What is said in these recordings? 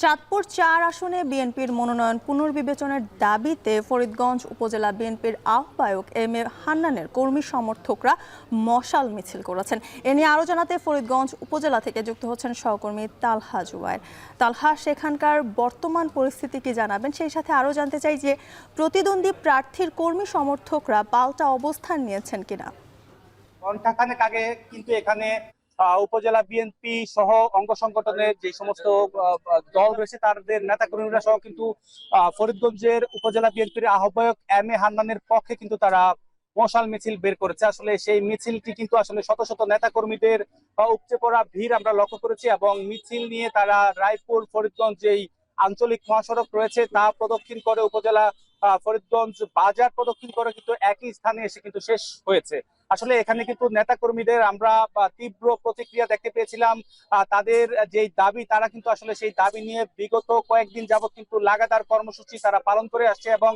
চাঁদপুর ৪ আসনে বিএনপির মনোনয়ন পুনর্বিবেচনার দাবিতে ফরিদগঞ্জ উপজেলা বিএনপির আহ্বায়ক এম এ হান্নানের কর্মী সমর্থকরা মশাল মিছিল করেছেন। এ নিয়ে আরও জানাতে ফরিদগঞ্জ উপজেলা থেকে যুক্ত হচ্ছেন সহকর্মী তালহা জুবায়ের। তালহা, সেখানকার বর্তমান পরিস্থিতি কি জানাবেন? সেই সাথে আরও জানতে চাই যে প্রতিদ্বন্দ্বী প্রার্থীর কর্মী সমর্থকরা পাল্টা অবস্থান নিয়েছেন কিনা। ঘণ্টাখানেক আগে কিন্তু এখানে উপজেলা বিএনপি সহ অঙ্গ সংগঠনের যে সমস্ত দল রয়েছে তাদের নেতাকর্মীরা সহ কিন্তু ফরিদগঞ্জের উপজেলা বিএনপির আহ্বায়ক এম এ হান্নানের পক্ষে কিন্তু তারা মশাল মিছিল বের করেছে। আসলে সেই মিছিলটি কিন্তু আসলে শত শত নেতাকর্মীদের উপচে পড়া ভিড় আমরা লক্ষ্য করেছি এবং মিছিল নিয়ে তারা রায়পুর ফরিদগঞ্জ যেই আঞ্চলিক মহাসড়ক রয়েছে তা প্রদক্ষিণ করে উপজেলা ফরিদগঞ্জ বাজার প্রদক্ষিণ করে কিন্তু একই স্থানে এসে কিন্তু শেষ হয়েছে। আসলে এখানে কিন্তু নেতাকর্মীদের আমরা তীব্র প্রতিক্রিয়া দেখতে পেয়েছিলাম। তাদের যেই দাবি তারা কিন্তু আসলে সেই দাবি নিয়ে বিগত কয়েকদিন যাবত কিন্তু লাগাতার কর্মসূচি তারা পালন করে আসছে এবং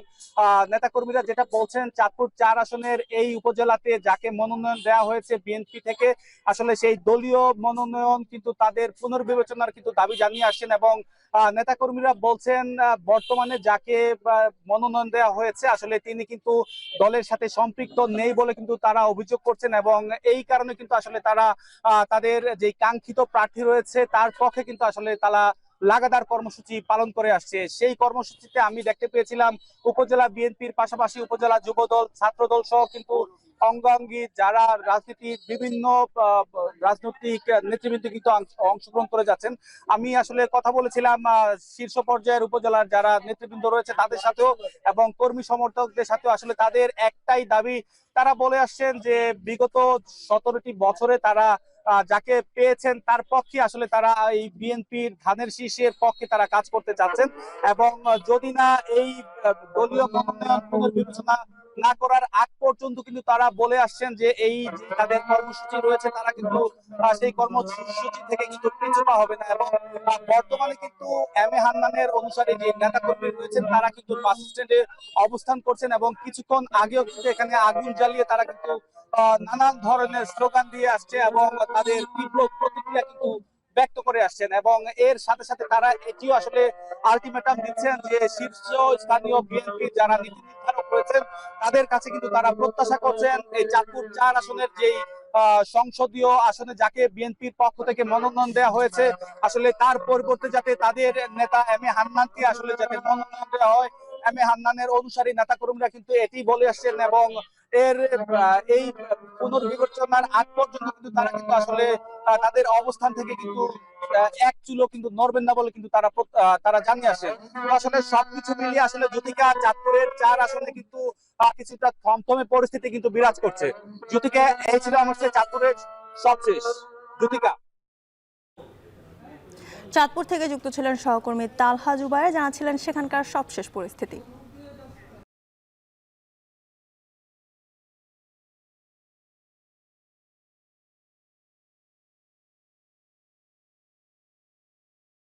নেতাকর্মীরা যেটা বলছেন, চাঁদপুর ৪ আসনের এই উপজেলাতে যাকে মনোনয়ন দেওয়া হয়েছে বিএনপি থেকে, আসলে সেই দলীয় মনোনয়ন কিন্তু তাদের পুনর্বিবেচনার কিন্তু দাবি জানিয়ে আসছেন এবং নেতাকর্মীরা বলছেন বর্তমানে যাকে মনোনয়ন দেওয়া হয়েছে আসলে তিনি কিন্তু দলের সাথে সম্পৃক্ত নেই বলে কিন্তু তারা অভিযোগ করছেন এবং এই কারণে কিন্তু আসলে তারা তাদের যে কাঙ্ক্ষিত প্রার্থী রয়েছে তার পক্ষে কিন্তু আসলে তারা লাগাতার কর্মসূচি পালন করে আসছে। সেই কর্মসূচিতে আমি দেখতে পেয়েছিলাম উপজেলা বিএনপির পাশাপাশি উপজেলা যুবদল, ছাত্রদল সহ কিন্তু অঙ্গাঙ্গী যারা রাজনীতির বিভিন্ন রাজনৈতিক নেতৃবৃন্দ কিন্তু অংশগ্রহণ করে যাচ্ছেন। আমি আসলে কথা বলেছিলাম শীর্ষ পর্যায়ের উপজেলার যারা নেতৃবৃন্দ রয়েছে তাদের সাথেও এবং কর্মী সমর্থকদের সাথেও। আসলে তাদের একটাই দাবি, তারা বলে আসছেন যে বিগত 17টি বছরে তারা যাকে পেয়েছেন তার পক্ষে আসলে তারা এই বিএনপির ধানের শীষের পক্ষে তারা কাজ করতে চাচ্ছেন এবং যদি না এই দলীয় মনোনয়ন পুনর্বিবেচনা না করার আগ পর্যন্ত কিন্তু তারা বলে আসছেন যে এই তাদের কর্মসূচি রয়েছে তারা কিন্তু সেই কর্মসূচি থেকে কিন্তু পিছু পা হবে না। এবং বর্তমানে কিন্তু এম এ হান্নানের অনুসারী যে নেতাকর্মী রয়েছেন তারা কিন্তু বাস স্ট্যান্ডে অবস্থান করছেন এবং কিছুক্ষণ আগেও কিন্তু এখানে আগুন জ্বালিয়ে তারা কিন্তু নানান ধরনের স্লোগান দিয়ে আসছে এবং তাদের তীব্র প্রতিক্রিয়া কিন্তু ব্যক্ত করে আসছেন এবং এর সাথে সাথে তারা এটিও আসলে আলটিমেটাম দিচ্ছেন যে শীর্ষ স্থানীয় বিএনপি যারা নীতি নির্ধারক রয়েছেন তাদের কাছে কিন্তু তারা প্রত্যাশা করছেন এই চাঁদপুর ৪ আসনের যেই সংসদীয় আসনে যাকে বিএনপির পক্ষ থেকে মনোনয়ন দেওয়া হয়েছে আসলে তার পরিবর্তে যাতে তাদের নেতা এম এ হান্নানকে আসলে যাতে মনোনয়ন দেওয়া হয়। এম এ হান্নানের অনুসারী নেতাকর্মীরা কিন্তু এটি বলে আসছেন এবং এর এই পুনর্বিবেচনার আগ পর্যন্ত কিন্তু তারা কিন্তু আসলে তাদের অবস্থান থেকে কিন্তু এক চুলো কিন্তু নড়বেন না বলে কিন্তু তারা তারা জানিয়ে আসেন। আসলে সবকিছু মিলিয়ে আসলে জ্যোতিকা চাঁদপুরের ৪ আসনে কিন্তু কিছুটা থমথমে পরিস্থিতি কিন্তু বিরাজ করছে। জ্যোতিকা, এই ছিল আমার চাঁদপুরের সবশেষ। জ্যোতিকা। চাঁদপুর থেকে যুক্ত ছিলেন সহকর্মী তালহা জুবায়ের, জানাচ্ছিলেন সেখানকার সবশেষ পরিস্থিতি।